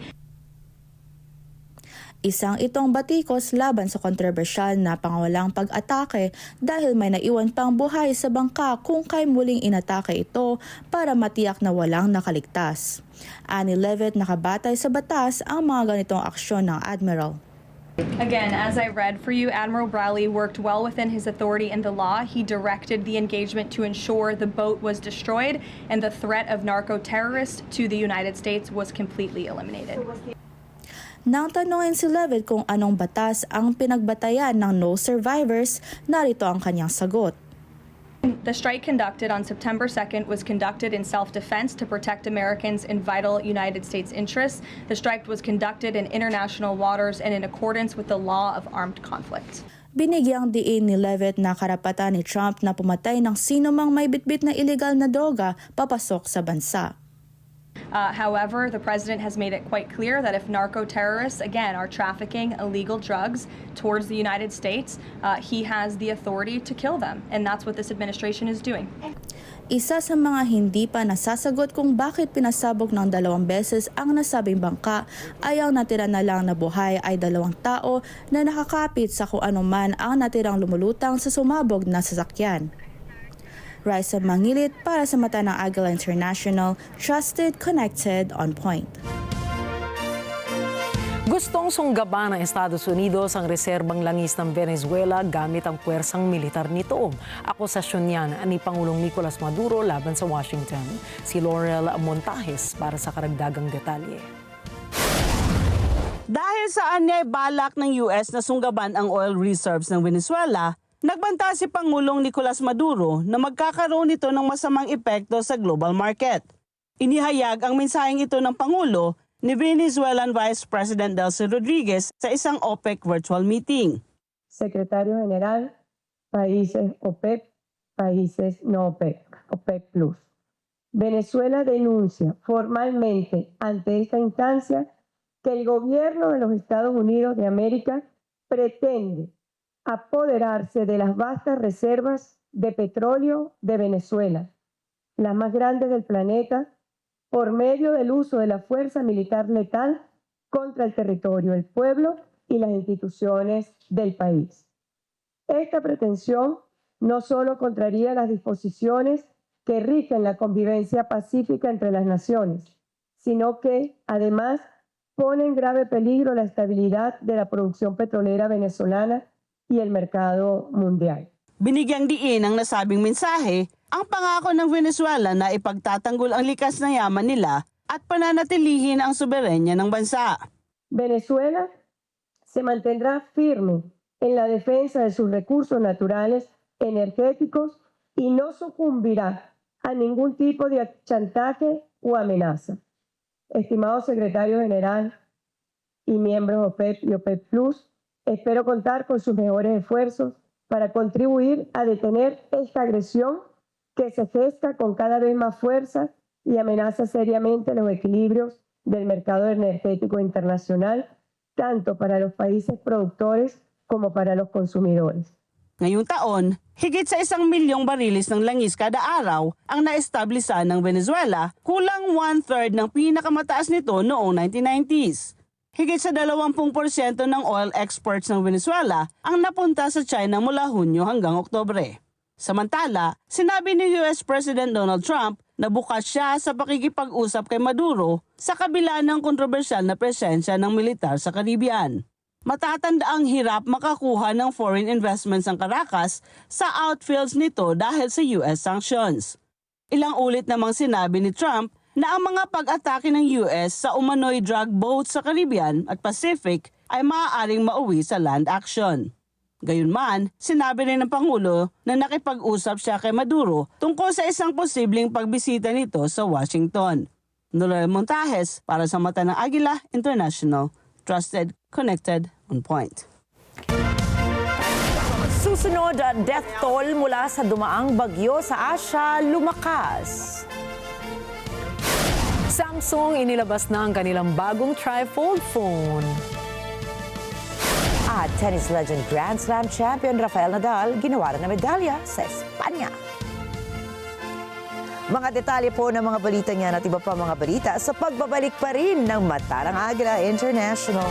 Isang itong batikos laban sa kontrobersyal na pangawalang pag-atake dahil may naiwan pang buhay sa bangka kung kay muling inatake ito para matiyak na walang nakaligtas. Ani Leavitt, nakabatay sa batas ang mga ganitong aksyon ng Admiral. Again, as I read for you, Admiral Bradley worked well within his authority and the law. He directed the engagement to ensure the boat was destroyed and the threat of narco-terrorists to the United States was completely eliminated. Nang tanungin si Leavitt kung anong batas ang pinagbatayan ng no survivors, narito ang kanyang sagot. The strike conducted on September 2nd was conducted in self-defense to protect Americans in vital United States interests. The strike was conducted in international waters and in accordance with the law of armed conflict. Binigyang diin ni Leavitt na karapatan ni Trump na pumatay ng sino mang may bitbit na illegal na droga papasok sa bansa. However, the president has made it quite clear that if narco-terrorists, again, are trafficking illegal drugs towards the United States, he has the authority to kill them. And that's what this administration is doing. Isa sa mga hindi pa nasasagot kung bakit pinasabog ng 2 beses ang nasabing bangka ay ang natira na lang na buhay ay 2 tao na nakakapit sa kung anuman ang natirang lumulutang sa sumabog na sasakyan. Raisa Mangilit para sa mata ng Agila International, trusted, connected, on point. Gustong sunggaban ng Estados Unidos ang reserbang langis ng Venezuela gamit ang puwersang militar nito. Akusasyon yan ni Pangulong Nicolas Maduro laban sa Washington. Si Laurel Montajes para sa karagdagang detalye. Dahil saan niya balak ng US na sunggaban ang oil reserves ng Venezuela, nagbanta si Pangulong Nicolas Maduro na magkakaroon ito ng masamang epekto sa global market. Inihayag ang mensaheng ito ng Pangulo ni Venezuelan Vice President Delcy Rodriguez sa isang OPEC virtual meeting. Secretario General, países OPEP, países no OPEC, OPEC Plus. Venezuela denuncia formalmente ante esta instancia que el gobierno de los Estados Unidos de América pretende apoderarse de las vastas reservas de petróleo de Venezuela, las más grandes del planeta, por medio del uso de la fuerza militar letal contra el territorio, el pueblo y las instituciones del país. Esta pretensión no solo contraría las disposiciones que rigen la convivencia pacífica entre las naciones, sino que, además, pone en grave peligro la estabilidad de la producción petrolera venezolana y el mercado mundial. Binigyang diin ang nasabing mensahe ang pangako ng Venezuela na ipagtatanggol ang likas na yaman nila at pananatilihin ang soberenya ng bansa. Venezuela se mantendrá firme en la defensa de sus recursos naturales energéticos y no sucumbirá a ningún tipo de chantaje o amenaza. Estimado secretario general y miembros OPEP y OPEP Plus, espero contar con sus mejores esfuerzos para contribuir a detener esta agresión que se gesta con cada vez más fuerza y amenaza seriamente los equilibrios del mercado energético internacional, tanto para los países productores como para los consumidores. Ngayong taon, higit sa 1 milyong bariles ng langis kada araw ang naestablisa ng Venezuela, kulang 1/3 ng pinakamataas nito noong 1990s. Higit sa 20% ng oil exports ng Venezuela ang napunta sa China mula Hunyo hanggang Oktubre. Samantala, sinabi ni US President Donald Trump na bukas siya sa pakikipag-usap kay Maduro sa kabila ng kontrobersyal na presensya ng militar sa Caribbean. Matatanda ang hirap makakuha ng foreign investments ang Caracas sa outfields nito dahil sa US sanctions. Ilang ulit namang sinabi ni Trump na ang mga pag-atake ng US sa umano'y drug boats sa Caribbean at Pacific ay maaaring mauwi sa land action. Gayunman, sinabi rin ng Pangulo na nakipag-usap siya kay Maduro tungkol sa isang posibleng pagbisita nito sa Washington. Noel Montajes para sa Mata ng Agila International. Trusted, connected, on point. Susunod, death toll mula sa dumaang bagyo sa Asia lumakas. Samsung inilabas na ang kanilang bagong tri-fold phone. At tennis legend Grand Slam champion Rafael Nadal ginawa na medalya sa Espanya. Mga detalye po ng mga balita niyan at iba pa mga balita sa pagbabalik pa rin ng Mata ng Agila International.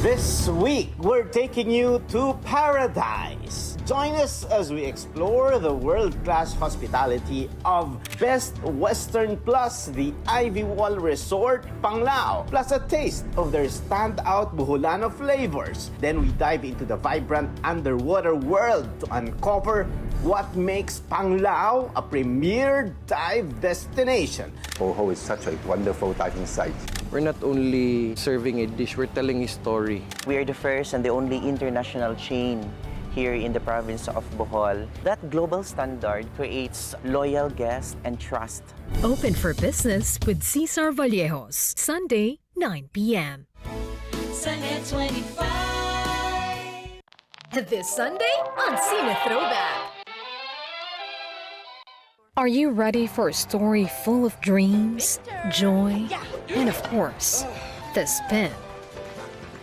This week, we're taking you to paradise. Join us as we explore the world-class hospitality of Best Western plus the Ivy Wall Resort, Panglao, plus a taste of their standout Buholano flavors. Then we dive into the vibrant underwater world to uncover what makes Panglao a premier dive destination. Hoho is such a wonderful diving site. We're not only serving a dish, we're telling a story. We are the first and the only international chain here in the province of Bohol. That global standard creates loyal guests and trust. Open for business with Cesar Vallejos, Sunday, 9 p.m. Sunday 25. This Sunday on Cine Throwback. Are you ready for a story full of dreams, joy, and of course, the spin?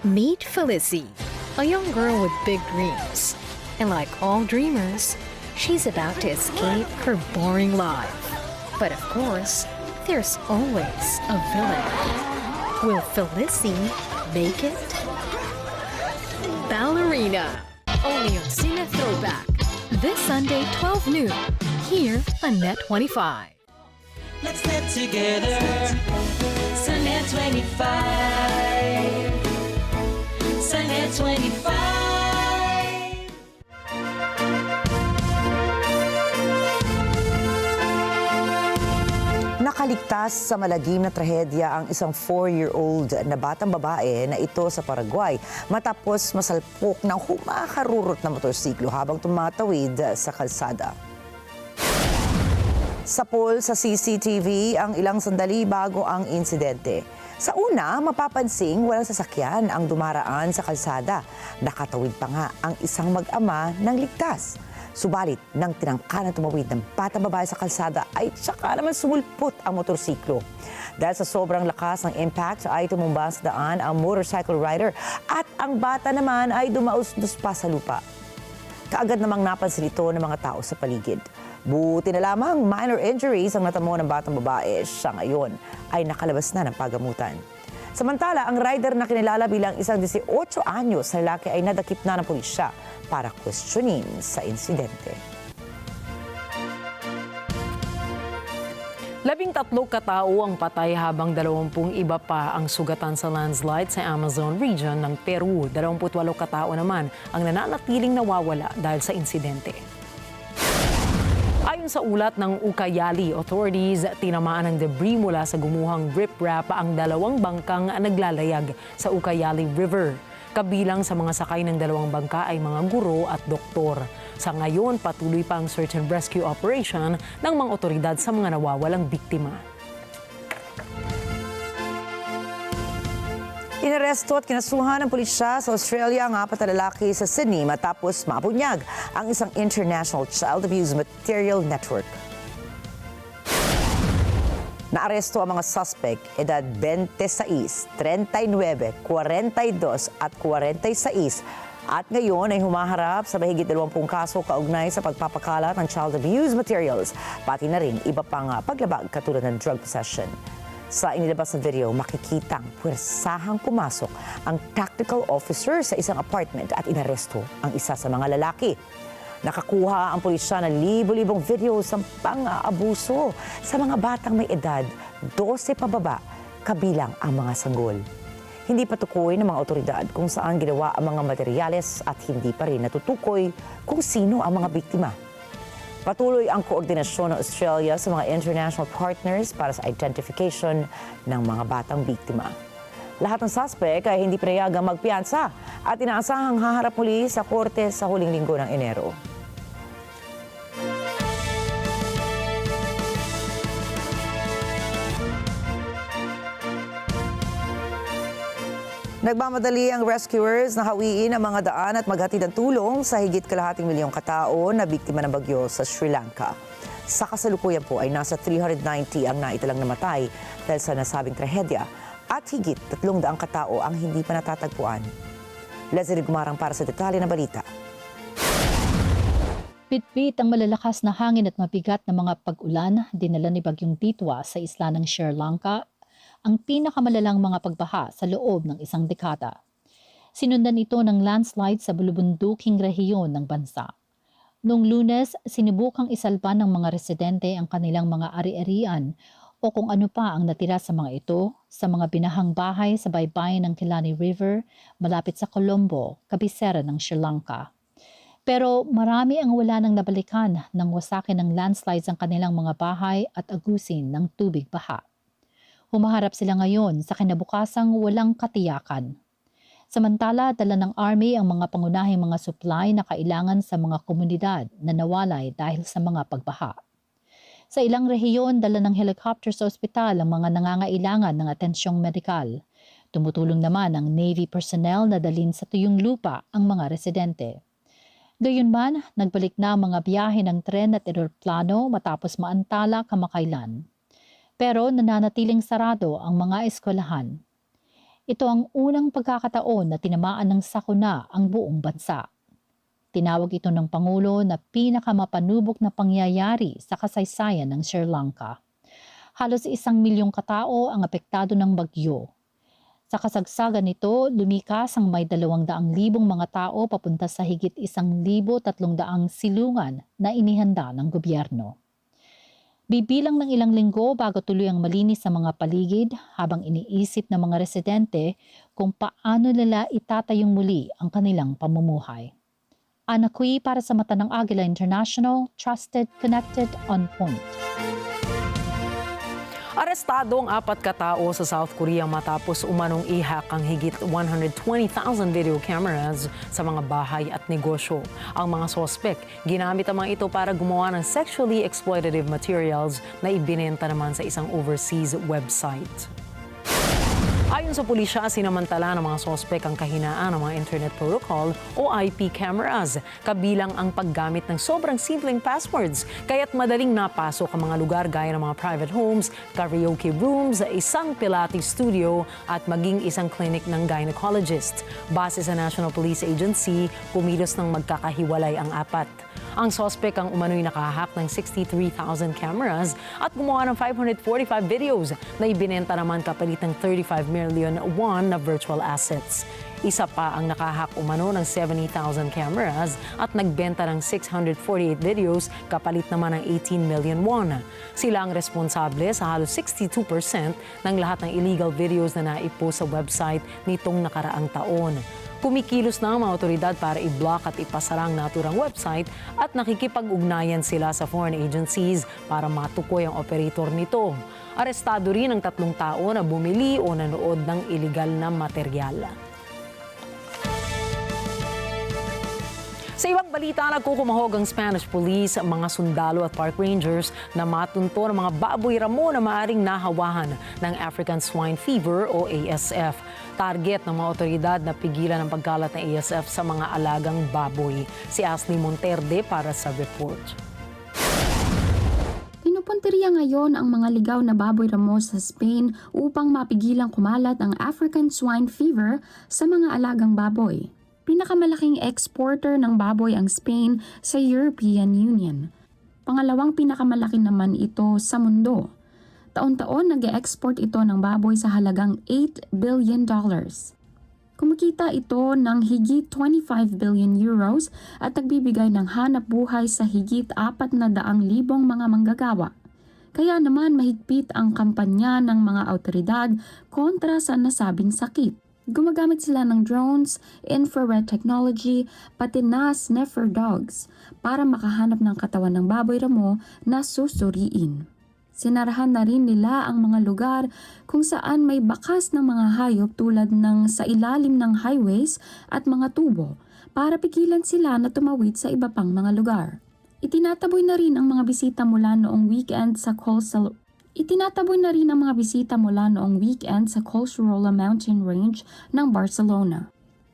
Meet Felicie, a young girl with big dreams. And like all dreamers, she's about to escape her boring life. But of course, there's always a villain. Will Felicie make it? Ballerina, only on Cine Throwback. This Sunday, 12 noon, here on Net 25. Let's get together. Sunday 25. Sunday 25. Nakaligtas sa malagim na trahedya ang isang 4-year-old na batang babae na ito sa Paraguay matapos masalpok ng humakarurot na motorsiklo habang tumatawid sa kalsada. Sa poll sa CCTV ang ilang sandali bago ang insidente. Sa una, mapapansing walang sasakyan ang dumaraan sa kalsada. Nakatawid pa nga ang isang mag-ama ng ligtas. Subalit, nang tinangka na tumawid ng batang babae sa kalsada ay tsaka naman sumulpot ang motorsiklo. Dahil sa sobrang lakas ng impact ay tumumba sa daan ang motorcycle rider at ang bata naman ay dumausdos pa sa lupa. Kaagad namang napansin ito ng mga tao sa paligid. Buti na lamang minor injuries ang natamo ng batang babae. Siya ngayon ay nakalabas na ng pagamutan. Samantala, ang rider na kinilala bilang isang 18 anyos na lalaki ay nadakip na ng pulisya para questionin sa insidente. 13 katao ang patay habang 20 iba pa ang sugatan sa landslide sa Amazon region ng Peru. 28 katao naman ang nananatiling nawawala dahil sa insidente. Ayon sa ulat ng Ucayali authorities, tinamaan ng debris mula sa gumuhang riprap ang 2 bangkang naglalayag sa Ucayali River. Kabilang sa mga sakay ng 2 bangka ay mga guro at doktor. Sa ngayon, patuloy pa ang search and rescue operation ng mga otoridad sa mga nawawalang biktima. Inaresto at kinasuhan ng pulisya sa Australia ang 4 na lalaki sa Sydney matapos mabunyag ang isang international child abuse material network. Naaresto ang mga suspect edad 26, 39, 42 at 46 at ngayon ay humaharap sa mahigit 20 kaso kaugnay sa pagpapakalat ng child abuse materials, pati na rin iba pang paglabag katulad ng drug possession. Sa inilabas na video, makikitang puwersahang pumasok ang tactical officer sa isang apartment at inaresto ang isa sa mga lalaki. Nakakuha ang pulisya ng libo-libong videos ng pang-aabuso sa mga batang may edad 12 pababa, kabilang ang mga sanggol. Hindi patukoy ng mga otoridad kung saan ginawa ang mga materyales at hindi pa rin natutukoy kung sino ang mga biktima. Patuloy ang koordinasyon ng Australia sa mga international partners para sa identification ng mga batang biktima. Lahat ng suspect ay hindi pinayagang magpiyansa at inaasahang haharap muli sa korte sa huling linggo ng Enero. Nagmamadali ang rescuers na hawiin ang mga daan at maghatid ng tulong sa higit 250 milyong katao na biktima ng bagyo sa Sri Lanka. Sa kasalukuyan po ay nasa 390 ang naitalang namatay dahil sa nasabing trahedya at higit 300 katao ang hindi pa natatagpuan. Leslie Gumarang para sa detalye ng balita. Pitpit ang malalakas na hangin at mabigat na mga pag-ulan dinala ni Bagyong Titwa sa isla ng Sri Lanka, ang pinakamalalang mga pagbaha sa loob ng isang dekada. Sinundan ito ng landslide sa bulubunduking rehiyon ng bansa. Noong Lunes, sinubukang isalba ng mga residente ang kanilang mga ari-arian o kung ano pa ang natira sa mga ito sa mga binahang bahay sa baybayin ng Kilani River malapit sa Colombo, kabisera ng Sri Lanka. Pero marami ang wala nang nabalikan nang wasakin ng landslides ang kanilang mga bahay at agusin ng tubig baha. Humaharap sila ngayon sa kinabukasang walang katiyakan. Samantala, dala ng Army ang mga pangunahing mga supply na kailangan sa mga komunidad na nawalay dahil sa mga pagbaha. Sa ilang rehiyon, dala ng helicopter sa ospital ang mga nangangailangan ng atensyong medikal. Tumutulong naman ang Navy personnel na dalhin sa tuyong lupa ang mga residente. Gayunman, nagbalik na ang mga biyahe ng tren at eroplano matapos maantala kamakailan. Pero nananatiling sarado ang mga eskwelahan. Ito ang unang pagkakataon na tinamaan ng SAKUNA ang buong bansa. Tinawag ito ng Pangulo na pinakamapanubok na pangyayari sa kasaysayan ng Sri Lanka. Halos 1 milyong katao ang apektado ng bagyo. Sa kasagsagan nito, lumikas ang may 200,000 mga tao papunta sa higit 1,300 silungan na inihanda ng gobyerno. Bibilang ng ilang linggo bago tuloy ang malinis sa mga paligid habang iniisip ng mga residente kung paano nila itatayong muli ang kanilang pamumuhay. Ana Kui para sa mata ng Agila International, trusted, connected, on point. Arestado ang 4 katao sa South Korea matapos umanong i-hack ang higit 120,000 video cameras sa mga bahay at negosyo. Ang mga sospek, ginamit ang mga ito para gumawa ng sexually exploitative materials na ibinenta naman sa isang overseas website. Ayon sa pulisya, sinamantala ng mga sospek ang kahinaan ng mga Internet Protocol o IP cameras, kabilang ang paggamit ng sobrang simpleng passwords, kaya't madaling napasok ang mga lugar gaya ng mga private homes, karaoke rooms, isang Pilates studio at maging isang clinic ng gynecologist. Base sa National Police Agency, kumilos ng magkakahiwalay ang 4. Ang sospek ang umano'y nakahack ng 63,000 cameras at gumawa ng 545 videos na ibinenta naman kapalit ng 35 million won na virtual assets. Isa pa ang nakahack umano ng 70,000 cameras at nagbenta ng 648 videos kapalit naman ng 18 million won. Sila ang responsable sa halos 62% ng lahat ng illegal videos na naipost sa website nitong nakaraang taon. Kumikilos na ang mga otoridad para i-block at ipasara ang naturang website at nakikipag-ugnayan sila sa foreign agencies para matukoy ang operator nito. Arestado rin ang 3 tao na bumili o nanood ng iligal na materyal. Sa ibang balita, nagkukumahog ang Spanish Police, mga sundalo at park rangers na matunto ng mga baboy ramo na maaring nahawahan ng African Swine Fever o ASF. Target ng mga otoridad na pigilan ang pagkalat ng ASF sa mga alagang baboy. Si Ashley Monterde para sa report. Pinupunteriya ngayon ang mga ligaw na baboy ramo sa Spain upang mapigilang kumalat ang African Swine Fever sa mga alagang baboy. Pinakamalaking exporter ng baboy ang Spain sa European Union. Pangalawang pinakamalaki naman ito sa mundo. Taon-taon nag-e-export ito ng baboy sa halagang $8 billion. Kumikita ito ng higit 25 billion euros at nagbibigay ng hanap buhay sa higit 400,000 mga manggagawa. Kaya naman mahigpit ang kampanya ng mga awtoridad kontra sa nasabing sakit. Gumagamit sila ng drones, infrared technology, pati na sniffer dogs para makahanap ng katawan ng baboy ramo na susuriin. Sinarahan na rin nila ang mga lugar kung saan may bakas ng mga hayop tulad ng sa ilalim ng highways at mga tubo para pigilan sila na tumawid sa iba pang mga lugar. Itinataboy na rin ang mga bisita mula noong weekend sa Collserola Mountain Range ng Barcelona.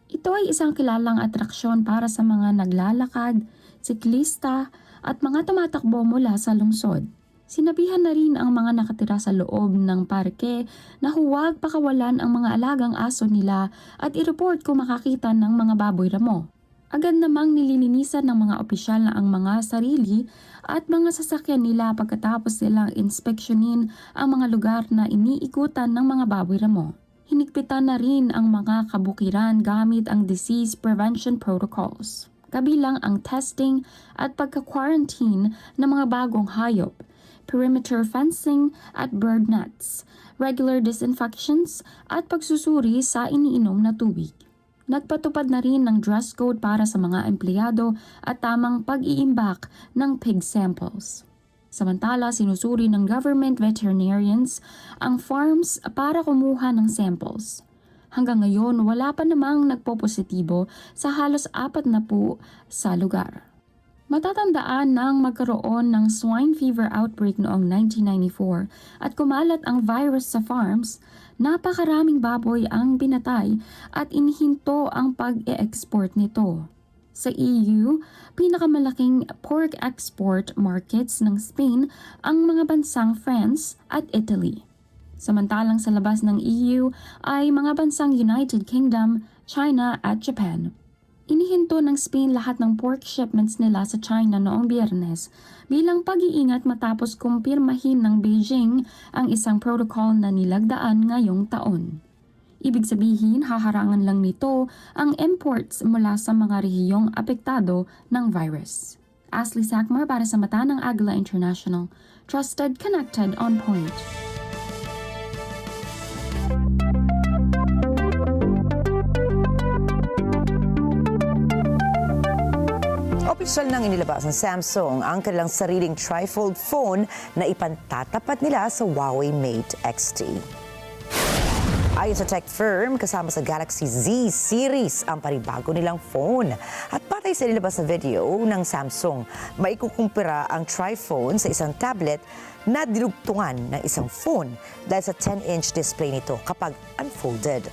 Ito ay isang kilalang atraksyon para sa mga naglalakad, siklista at mga tumatakbo mula sa lungsod. Sinabihan na rin ang mga nakatira sa loob ng parke na huwag pakawalan ang mga alagang aso nila at i-report kung makakita ng mga baboy ramo. Agad namang nililinisan ng mga opisyal na ang mga sarili at mga sasakyan nila pagkatapos nilang inspeksyonin ang mga lugar na iniikutan ng mga baboy ramo. Hinigpitan na rin ang mga kabukiran gamit ang disease prevention protocols, kabilang ang testing at pagka-quarantine ng mga bagong hayop, perimeter fencing at bird nets, regular disinfections at pagsusuri sa iniinom na tubig. Nagpatupad na rin ng dress code para sa mga empleyado at tamang pag-iimbak ng pig samples. Samantala, sinusuri ng government veterinarians ang farms para kumuha ng samples. Hanggang ngayon, wala pa namang nagpopositibo sa halos 40 sa lugar. Matatandaan nang magkaroon ng swine fever outbreak noong 1994 at kumalat ang virus sa farms, napakaraming baboy ang binatay at inihinto ang pag-e-export nito. Sa EU, pinakamalaking pork export markets ng Spain ang mga bansang France at Italy. Samantalang sa labas ng EU ay mga bansang United Kingdom, China at Japan. Inihinto ng Spain lahat ng pork shipments nila sa China noong Biyernes bilang pag-iingat matapos kumpirmahin ng Beijing ang isang protocol na nilagdaan ngayong taon. Ibig sabihin, haharangan lang nito ang imports mula sa mga rehiyong apektado ng virus. Ashley Sakmar para sa Mata ng Agila International. Trusted, connected, on point. Opisyal nang inilabas ng Samsung ang kanilang sariling trifold phone na ipantatapat nila sa Huawei Mate XT. Ayon sa tech firm, kasama sa Galaxy Z series ang panibago nilang phone. At patay sa nilabas na video ng Samsung, maikukumpira ang triphone sa isang tablet na dinugtungan ng isang phone dahil sa 10-inch display nito kapag unfolded.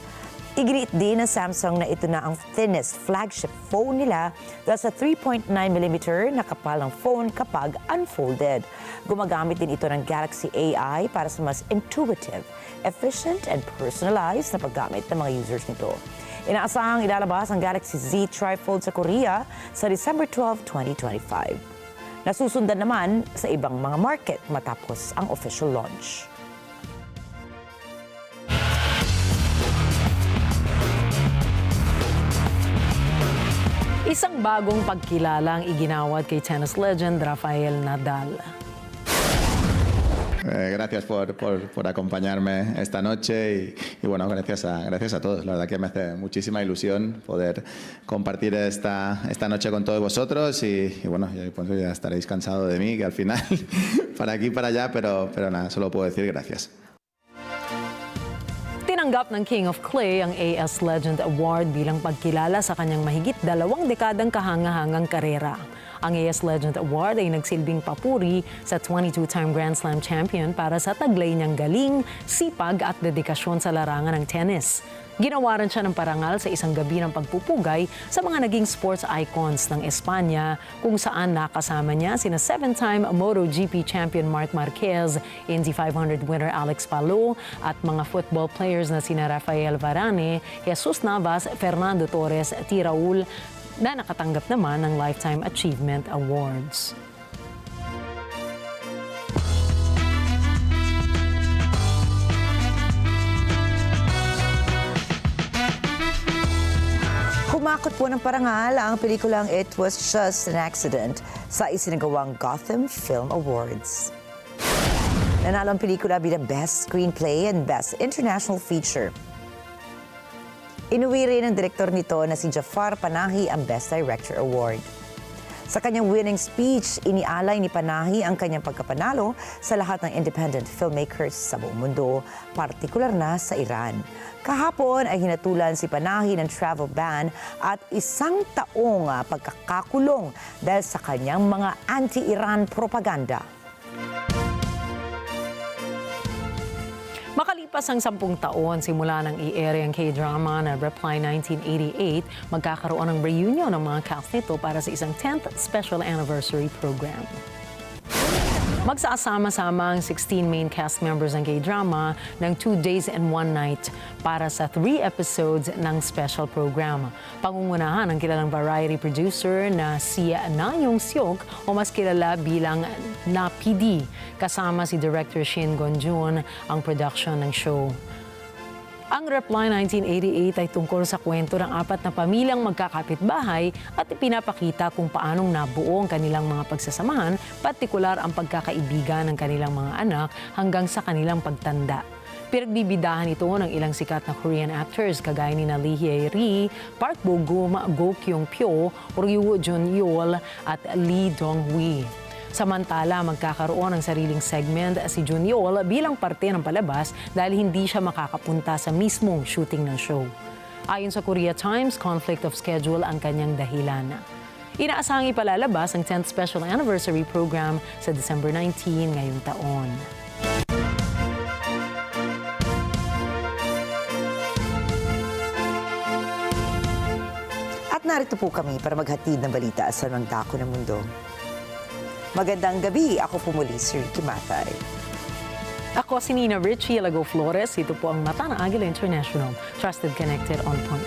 Iginiit din ng Samsung na ito na ang thinnest flagship phone nila dahil sa 3.9mm na kapal ng phone kapag unfolded. Gumagamit din ito ng Galaxy AI para sa mas intuitive, efficient, and personalized na paggamit ng mga users nito. Inaasahang ilalabas ang Galaxy Z Trifold sa Korea sa December 12, 2025. Nasusundan naman sa ibang mga market matapos ang official launch. Isang bagong pagkilala ang iginawad kay tennis legend Rafael Nadal. Gracias por acompañarme esta noche y bueno, gracias a todos. La verdad que me hace muchísima ilusión poder compartir esta noche con todos vosotros y bueno, ya estaréis cansados de mí, que al final para aquí para allá, pero nada, solo puedo decir gracias. Tinanggap ng King of Clay ang AS Legend Award bilang pagkilala sa kanyang mahigit 2 dekadang kahangahangang karera. Ang AS Legend Award ay nagsilbing papuri sa 22-time Grand Slam champion para sa taglay niyang galing, sipag at dedikasyon sa larangan ng tennis. Ginawaran siya ng parangal sa isang gabi ng pagpupugay sa mga naging sports icons ng Espanya kung saan nakasama niya sina 7-time MotoGP champion Marc Marquez, Indy 500 winner Alex Palou at mga football players na sina Rafael Varane, Jesus Navas, Fernando Torres, T. Raul na nakatanggap naman ng Lifetime Achievement Awards. Humakot po ng parangal ang pelikulang It Was Just an Accident sa isinagawang Gotham Film Awards. Nanalo ang pelikula bilang Best Screenplay and Best International Feature. Inuwi rin ng direktor nito na si Jafar Panahi ang Best Director Award. Sa kanyang winning speech, inialay ni Panahi ang kanyang pagkapanalo sa lahat ng independent filmmakers sa buong mundo, partikular na sa Iran. Kahapon ay hinatulan si Panahi ng travel ban at 1 taong pagkakakulong dahil sa kanyang mga anti-Iran propaganda. Makalipas ang 10 taon simula ng i-air ang K-drama na Reply 1988, magkakaroon ng reunion ng mga cast nito para sa isang 10th special anniversary program. Magsasama-sama ang 16 main cast members ng K-drama ng 2 days and 1 night para sa 3 episodes ng special program. Pangungunahan ng kilalang variety producer na si Na Yong-seok o mas kilala bilang Na PD. Kasama si Director Shin Gon-jun ang production ng show. Ang Reply 1988 ay tungkol sa kwento ng 4 na pamilyang magkakapitbahay at ipinapakita kung paanong nabuo ang kanilang mga pagsasamahan, partikular ang pagkakaibigan ng kanilang mga anak hanggang sa kanilang pagtanda. Pinagbibidahan ito ng ilang sikat na Korean actors kagaya ni Lee Hye-ri, Park Bo-gum, Go Kyung-pyo, Ryu Jun-yeol at Lee Dong-hui. Samantala, magkakaroon ng sariling segment si Jun-yeol bilang parte ng palabas dahil hindi siya makakapunta sa mismong shooting ng show. Ayon sa Korea Times, conflict of schedule ang kanyang dahilan. Inaasahang ipalalabas ang 10th Special Anniversary Program sa December 19 ngayong taon. At narito po kami para maghatid ng balita sa mga dako ng mundo. Magandang gabi, ako po muli si Ricky Matay. Ako si Nina Richie Lago Flores. Ito po ang Mata ng Agila International. Trusted, connected, on point.